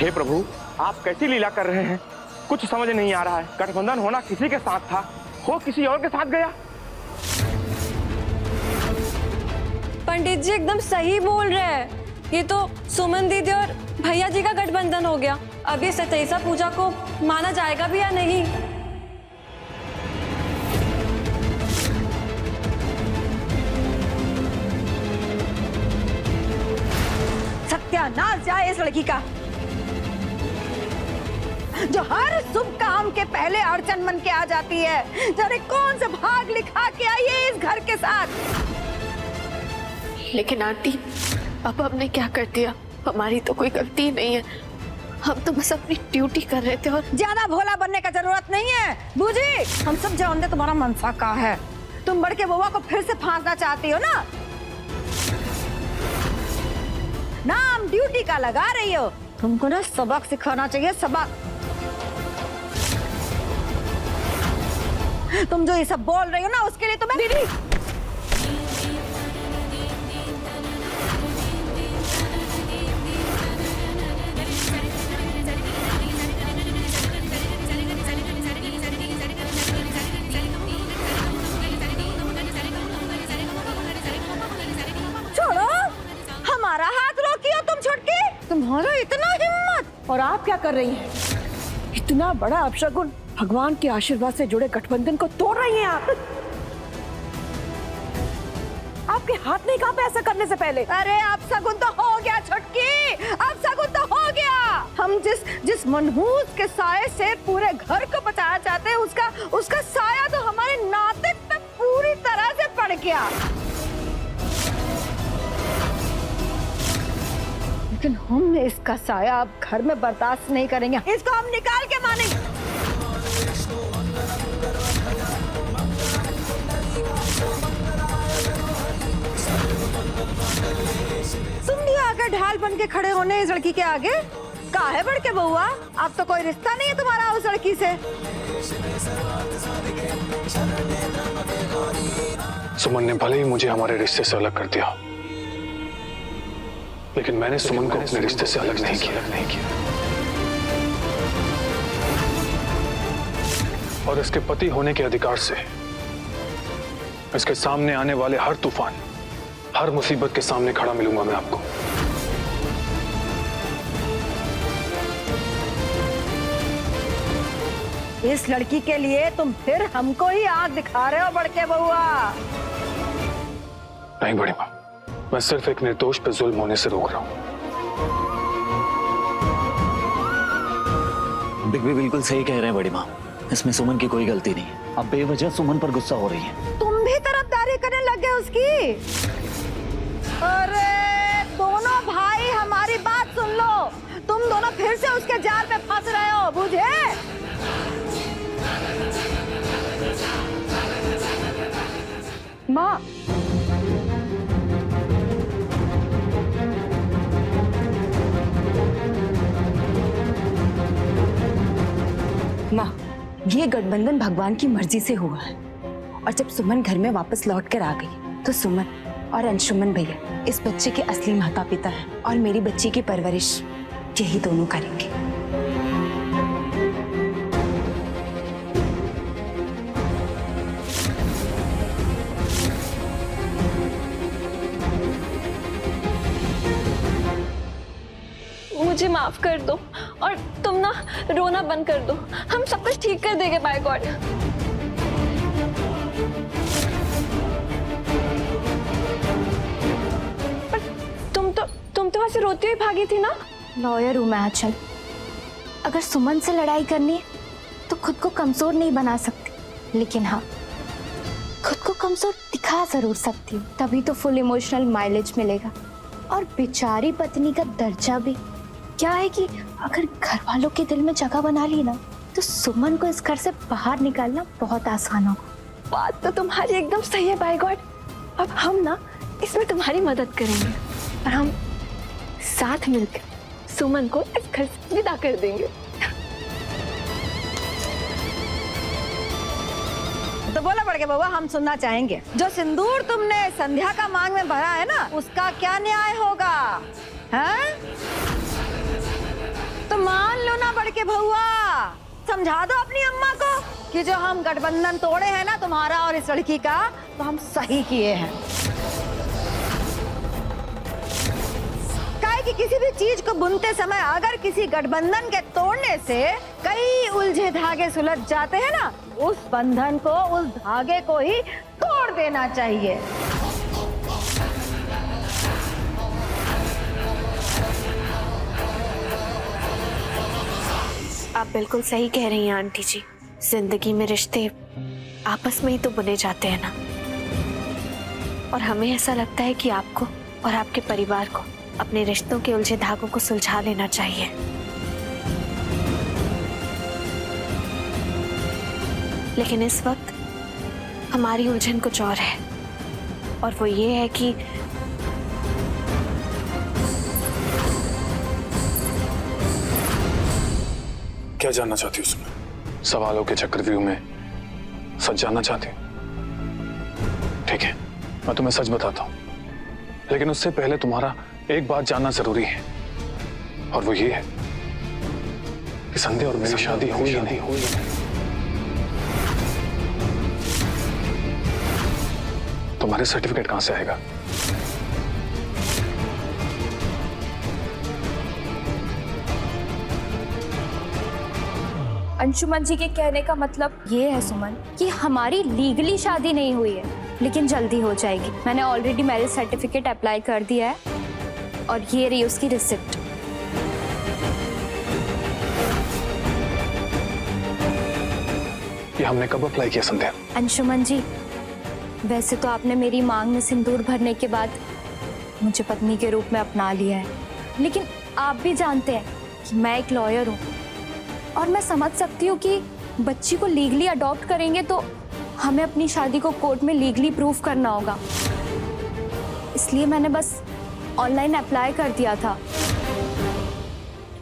हे प्रभु, आप कैसी लीला कर रहे हैं? कुछ समझ नहीं आ रहा है। गठबंधन होना किसी के साथ था, हो किसी और के साथ गया। पंडित जी एकदम सही बोल रहे हैं। ये तो सुमन दीदी और भैया जी का गठबंधन हो गया। अब ये सतैसा पूजा को माना जाएगा भी या नहीं? सत्यानाश जाए इस लड़की का, जो हर शुभ काम के पहले अड़चन बन के आ जाती है। जाने कौन सा भाग लिखा के आई है इस घर के साथ। लेकिन आंटी, अब हमने क्या कर दिया? हमारी तो कोई गलती नहीं है। हम तो बस अपनी ड्यूटी कर रहे थे। और ज्यादा भोला बनने का जरूरत नहीं है बूजी। हम सब जानते तुम्हारा मनसा का है। तुम बड़के बउआ को फिर से फांसना चाहती हो ना? नाम ड्यूटी का लगा रही हो। तुमको ना सबक सिखाना चाहिए, सबक। तुम जो ये सब बोल रही हो ना, उसके लिए तुम्हें दीदी छोड़ो, हमारा हाथ रोकियो तुम छुटकी। तुम्हारा इतना हिम्मत। और आप क्या कर रही हैं? इतना बड़ा अपशगुन, भगवान के आशीर्वाद से जुड़े गठबंधन को तोड़ रही हैं आप। आपके हाथ नहीं कांपे ऐसा करने से पहले? अरे अब सगुन तो हो गया छुटकी, अब सगुन तो हो गया। हम जिस मनहूस के साये से पूरे घर को बचाना चाहते हैं, उसका साया तो हमारे नाते पे पूरी तरह से पड़ गया। लेकिन हम इसका साया अब घर में बर्दाश्त नहीं करेंगे। इसको हम निकाल के मानेंगे। तुम भी आकर ढाल बन के खड़े होने इस लड़की के आगे? काहे बढ़ के बउआ, अब तो कोई रिश्ता नहीं है तुम्हारा उस लड़की से। सुमन ने भले ही मुझे हमारे रिश्ते से अलग कर दिया, लेकिन मैंने सुमन को अपने रिश्ते से अलग नहीं किया। और इसके पति होने के अधिकार से इसके सामने आने वाले हर तूफान, हर मुसीबत के सामने खड़ा मिलूंगा मैं आपको। इस लड़की के लिए तुम फिर हमको ही आंख दिखा रहे हो बड़के बउआ। नहीं बड़ी माँ, मैं सिर्फ एक निर्दोष पे जुल्म होने से रोक रहा हूं। दिग्वी बिल्कुल सही कह रहे हैं बड़ी माँ, इसमें सुमन की कोई गलती नहीं। अब बेवजह सुमन पर गुस्सा हो रही है। तुम भी तरफदारी करने लग गए उसकी। अरे दोनों भाई हमारी बात सुन लो, तुम दोनों फिर से उसके जाल में फंस रहे हो, बुझे? माँ, माँ, ये गठबंधन भगवान की मर्जी से हुआ है। और जब सुमन घर में वापस लौट कर आ गई तो सुमन और अंशुमन भैया इस बच्चे के असली माता पिता हैं और मेरी बच्ची की परवरिश यही दोनों करेंगे। मुझे माफ कर दो और तुम ना रोना बंद कर दो। हम सब कुछ ठीक कर देंगे बाय गॉड। पर तुम तो वैसे रोती हुई भागी थी ना? लॉयर हूं मैं आंचल। अगर सुमन से लड़ाई करनी है तो खुद को कमजोर नहीं बना सकती, लेकिन हाँ, खुद को कमजोर दिखा जरूर सकती हूँ। तभी तो फुल इमोशनल माइलेज मिलेगा। और बेचारी पत्नी का दर्जा भी क्या है कि अगर घर वालों के दिल में जगह बना ली ना, तो सुमन को इस घर से बाहर निकालना बहुत आसान होगा। बात तो तुम्हारी एकदम सही है बाय गॉड। अब हम ना इसमें तुम्हारी मदद करेंगे और हम साथ मिलकर सुमन को इस घर से विदा कर देंगे। तो बोला बड़के बउआ, हम सुनना चाहेंगे। जो सिंदूर तुमने संध्या का मांग में भरा है ना, उसका क्या न्याय होगा? हैं? तो मान लो ना बड़के भौआ, समझा दो अपनी अम्मा को कि जो हम गठबंधन तोड़े हैं ना तुम्हारा और इस लड़की का, तो हम सही किए हैं। काहे कि किसी भी चीज को बुनते समय अगर किसी गठबंधन के तोड़ने से कई उलझे धागे सुलझ जाते हैं ना, उस बंधन को, उस धागे को ही तोड़ देना चाहिए। आप बिल्कुल सही कह रही हैं आंटी जी। जिंदगी में रिश्ते आपस में ही तो बुने जाते हैं ना, और हमें ऐसा लगता है कि आपको और आपके परिवार को अपने रिश्तों के उलझे धागों को सुलझा लेना चाहिए। लेकिन इस वक्त हमारी उलझन कुछ और है, और वो ये है कि क्या जानना चाहती हो उसमें? सवालों के चक्रव्यूह में सच जानना चाहती हो? ठीक है, मैं तुम्हें सच बताता हूं, लेकिन उससे पहले तुम्हारा एक बात जानना जरूरी है, और वो ये है कि संध्या और मेरी शादी हुई या नहीं हुई। तुम्हारे सर्टिफिकेट कहां से आएगा? अंशुमन जी के कहने का मतलब ये है सुमन कि हमारी लीगली शादी नहीं हुई है, लेकिन जल्दी हो जाएगी। मैंने ऑलरेडी मैरिज सर्टिफिकेट अप्लाई कर दिया है, और ये रही उसकी रिसिप्ट। ये हमने कब अप्लाई किया संध्या? अंशुमन जी, वैसे तो आपने मेरी मांग में सिंदूर भरने के बाद मुझे पत्नी के रूप में अपना लिया है, लेकिन आप भी जानते हैं कि मैं एक लॉयर हूँ, और मैं समझ सकती हूँ कि बच्ची को लीगली अडॉप्ट करेंगे तो हमें अपनी शादी को कोर्ट में लीगली प्रूफ करना होगा। इसलिए मैंने बस ऑनलाइन अप्लाई कर दिया था।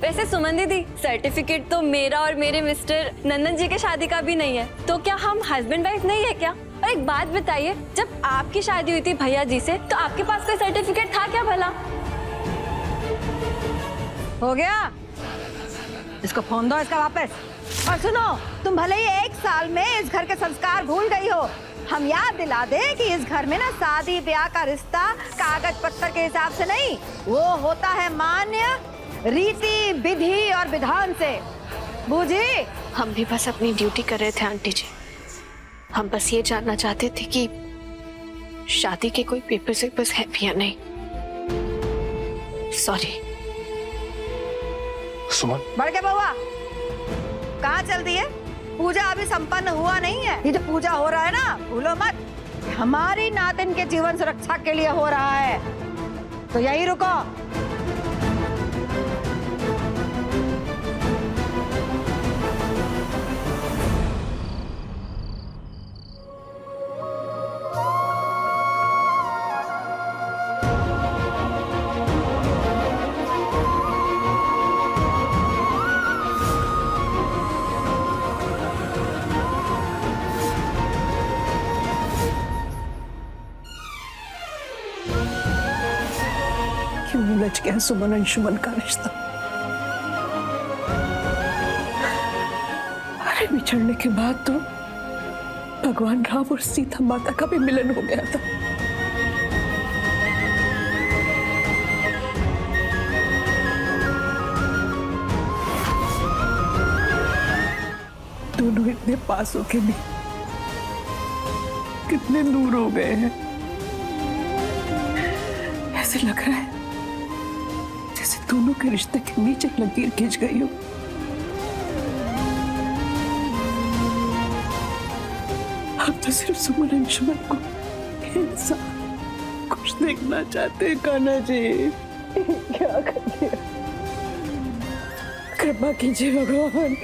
वैसे सुमन दीदी, सर्टिफिकेट तो मेरा और मेरे मिस्टर नंदन जी के शादी का भी नहीं है, तो क्या हम हस्बैंड वाइफ नहीं है क्या? और एक बात बताइए, जब आपकी शादी हुई थी भैया जी से, तो आपके पास कोई सर्टिफिकेट था क्या भला? हो गया, इसको फोन दो इसका वापस। और सुनो, तुम भले ही 1 साल में इस घर के संस्कार भूल गई हो, हम याद दिला दें कि इस घर में ना शादी ब्याह का रिश्ता कागज पत्थर के हिसाब से नहीं, वो होता है मान्य रीति विधि और विधान से। बूझी? हम भी बस अपनी ड्यूटी कर रहे थे आंटी जी। हम बस ये जानना चाहते थे कि शादी के कोई पेपर्स वेपर्स है भी या नहीं। सॉरी। सुमन, बड़के बउआ, कहाँ चल दी है? पूजा अभी संपन्न हुआ नहीं है। ये जो पूजा हो रहा है ना, भूलो मत, हमारी नातिन के जीवन सुरक्षा के लिए हो रहा है, तो यही रुको। क्यों उलझ गया सुमन अंशुमन का रिश्ता? अरे बिछड़ने के बाद तो भगवान राम और सीता माता का भी मिलन हो गया था। दोनों इतने पास होके भी कितने दूर हो गए हैं। ऐसे लग रहा है जैसे दोनों के रिश्ते के नीचे लकीर खींच गई हो। हम तो सिर्फ सुमन अंशुमन को इंसान कुछ देखना चाहते हैं। कान्हा जी, क्या कर दिया? कृपा कीजिए भगवान,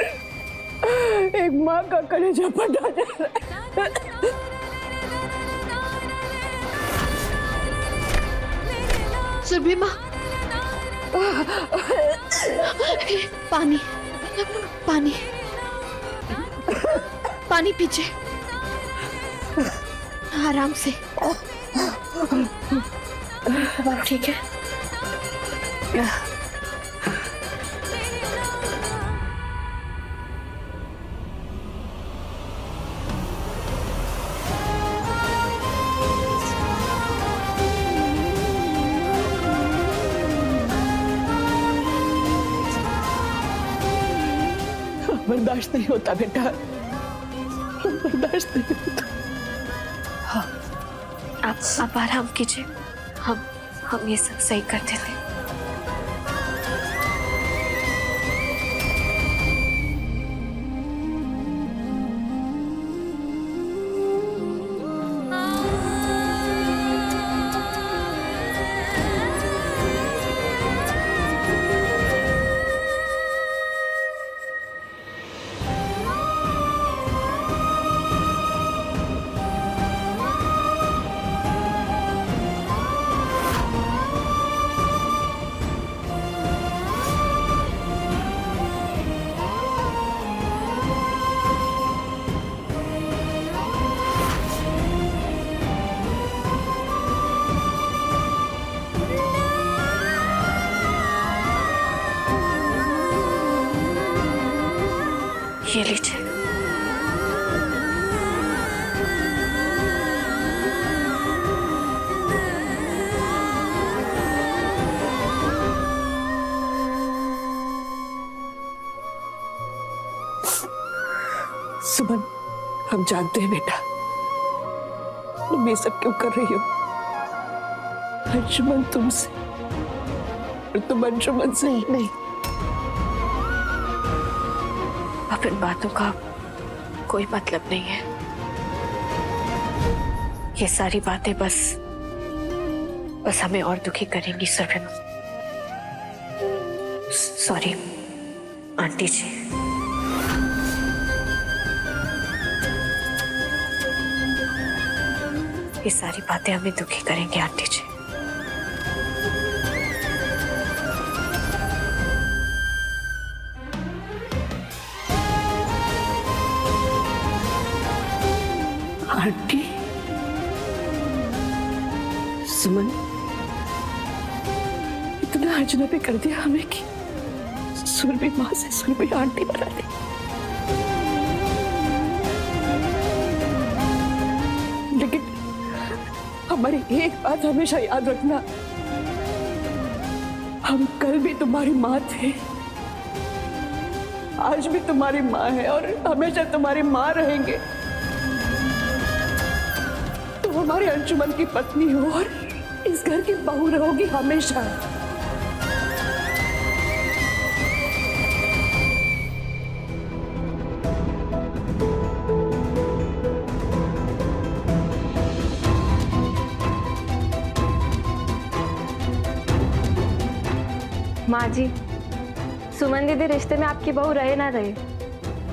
एक माँ का कलेजा फटा जा रहा है। सुरभि माँ, पानी पानी पानी पीजिए, आराम से। ठीक है। बर्दाश्त नहीं होता बेटा, बर्दाश्त नहीं होता। आप आराम कीजिए, हम ये सब सही कर देते हैं। ये लीजिए। सुमन, हम जानते हैं बेटा तुम ये सब क्यों कर रही हो। अंशुमन तुमसे और तुम अंशुमन से नहीं। अब इन बातों का कोई मतलब नहीं है। ये सारी बातें बस हमें और दुखी करेंगी सरविन। सॉरी आंटी जी। ये सारी बातें हमें दुखी करेंगी आंटी जी। आंटी, सुमन इतना अजनबी कर दिया हमें कि सुरभि माँ से सुरभि आंटी बना दी। लेकिन हमारी एक बात हमेशा याद रखना, हम कल भी तुम्हारी माँ थे, आज भी तुम्हारी माँ है और हमेशा तुम्हारी माँ रहेंगे। तुम हमारे अंशुमन की पत्नी हो और इस घर की बहू रहोगी हमेशा। माँ जी, सुमन दीदी रिश्ते में आपकी बहू रहे ना रहे,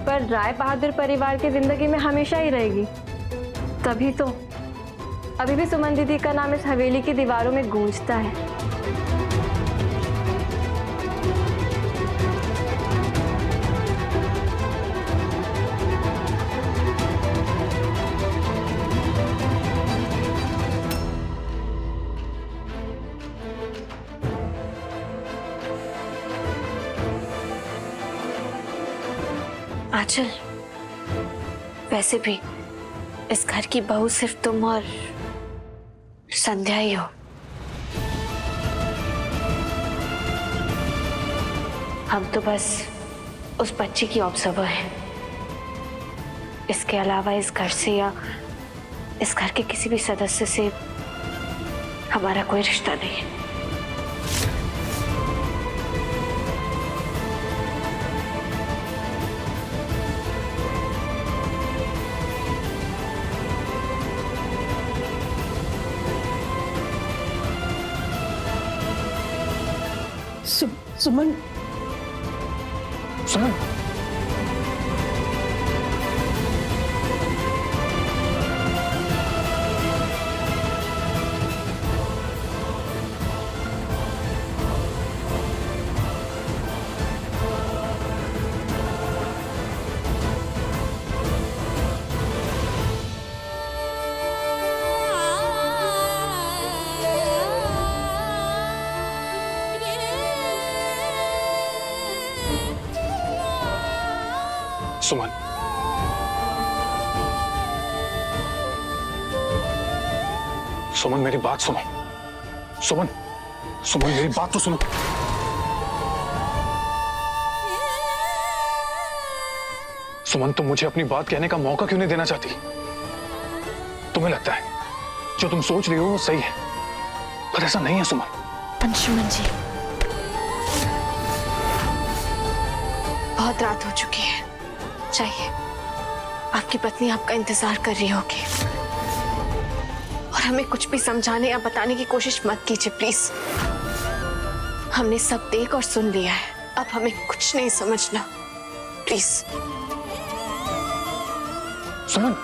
पर राय बहादुर परिवार की जिंदगी में हमेशा ही रहेगी। तभी तो अभी भी सुमन दीदी का नाम इस हवेली की दीवारों में गूंजता है। आंचल, वैसे भी इस घर की बहू सिर्फ तुम और संध्या ही हो। हम तो बस उस बच्ची की ऑब्जर्वर हैं। इसके अलावा इस घर से या इस घर के किसी भी सदस्य से हमारा कोई रिश्ता नहीं है। सुमन, सुमन, सुमन, सुमन मेरी बात सुनो। सुमन, सुमन मेरी बात तो सुनो। सुमन, तुम मुझे अपनी बात कहने का मौका क्यों नहीं देना चाहती? तुम्हें लगता है जो तुम सोच रही हो वो सही है, पर ऐसा नहीं है सुमन। अंशुमन जी, बहुत रात हो चुकी है, चाहिए आपकी पत्नी आपका इंतजार कर रही होगी। और हमें कुछ भी समझाने या बताने की कोशिश मत कीजिए प्लीज। हमने सब देख और सुन लिया है, अब हमें कुछ नहीं समझना प्लीज। सुमन,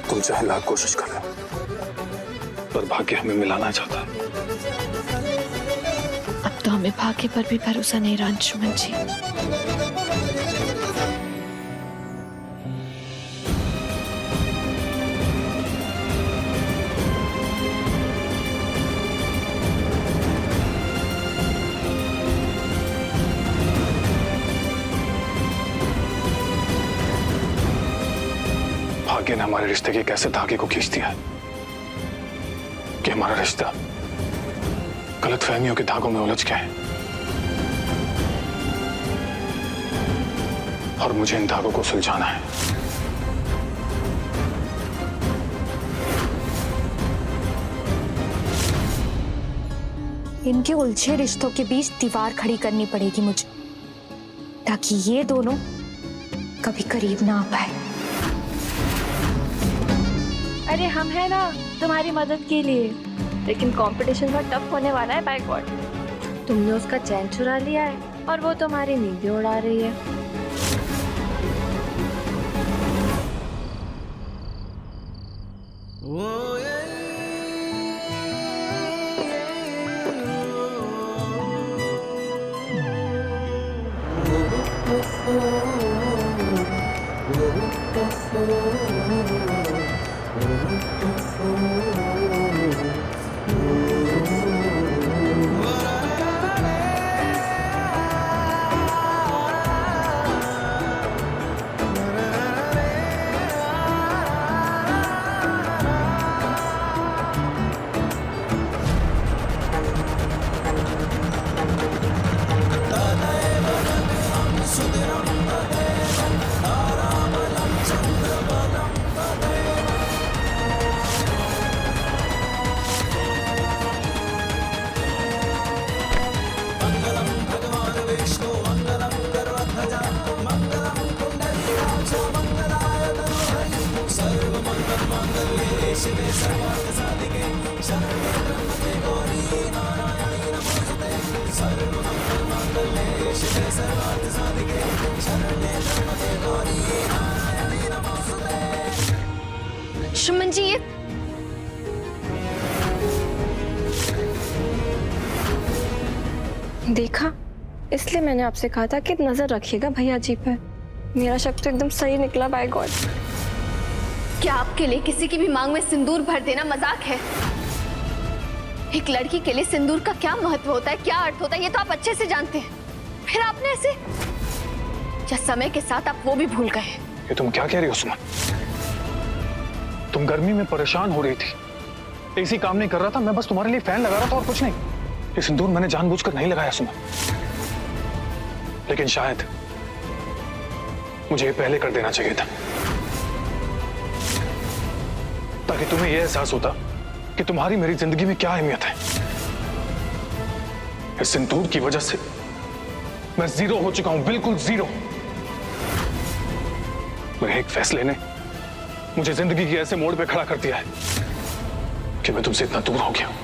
तुम चाहे लाख कोशिश कर लो, पर भाग्य हमें मिलाना चाहता है। अब तो हमें भाग्य पर भी भरोसा नहीं रहा अंशुमन जी। भाग्य ने हमारे रिश्ते के कैसे धागे को खींच दिया है कि हमारा रिश्ता गलतफहमियों के धागों में उलझ गया है, और मुझे इन धागों को सुलझाना है। इनके उलझे रिश्तों के बीच दीवार खड़ी करनी पड़ेगी मुझे, ताकि ये दोनों कभी करीब ना आ पाए। अरे हम है ना तुम्हारी मदद के लिए, लेकिन कंपटीशन बहुत टफ होने वाला है बाय गॉड। तुमने उसका चैन चुरा लिया है और वो तुम्हारी नींदें उड़ा रही है। अंशुमन जी, ये देखा, इसलिए मैंने आपसे कहा था कि नजर रखिएगा भैया जी पे। मेरा शक तो एकदम सही निकला बाय गॉड। क्या आपके लिए किसी की भी मांग में सिंदूर भर देना मजाक है? एक लड़की के लिए सिंदूर का क्या महत्व होता है, क्या अर्थ होता है, ये तो आप अच्छे से जानते हैं। फिर आपने ऐसे, या समय के साथ आप वो भी भूल गए? ये तुम क्या कह रही हो सुमन? तुम गर्मी में परेशान हो रही थी, एसी काम नहीं कर रहा था, मैं बस तुम्हारे लिए फैन लगा रहा था और कुछ नहीं। ये सिंदूर मैंने जानबूझकर नहीं लगाया सुमन, लेकिन शायद मुझे ये पहले कर देना चाहिए था, ताकि तुम्हें यह एहसास होता कि तुम्हारी मेरी जिंदगी में क्या अहमियत है। इस सिंदूर की वजह से मैं जीरो हो चुका हूं, बिल्कुल जीरो। मेरे एक फैसले ने मुझे जिंदगी के ऐसे मोड़ पे खड़ा कर दिया है कि मैं तुमसे इतना दूर हो गया हूं।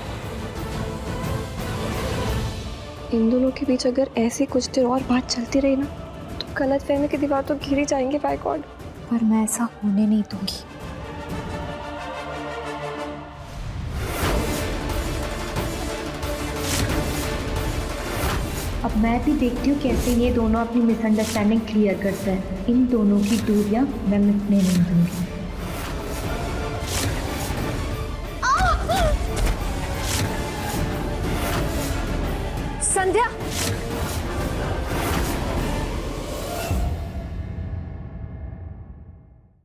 इन दोनों के बीच अगर ऐसी कुछ देर और बात चलती रही ना तो गलतफहमी की दीवार तो घिरी जाएंगे बाय गॉड। पर मैं ऐसा होने नहीं दूंगी। अब मैं भी देखती हूँ कैसे ये दोनों अपनी मिसअंडरस्टैंडिंग क्लियर करते हैं। इन दोनों की दूरियां मैं मिटने नहीं दूंगी। संध्या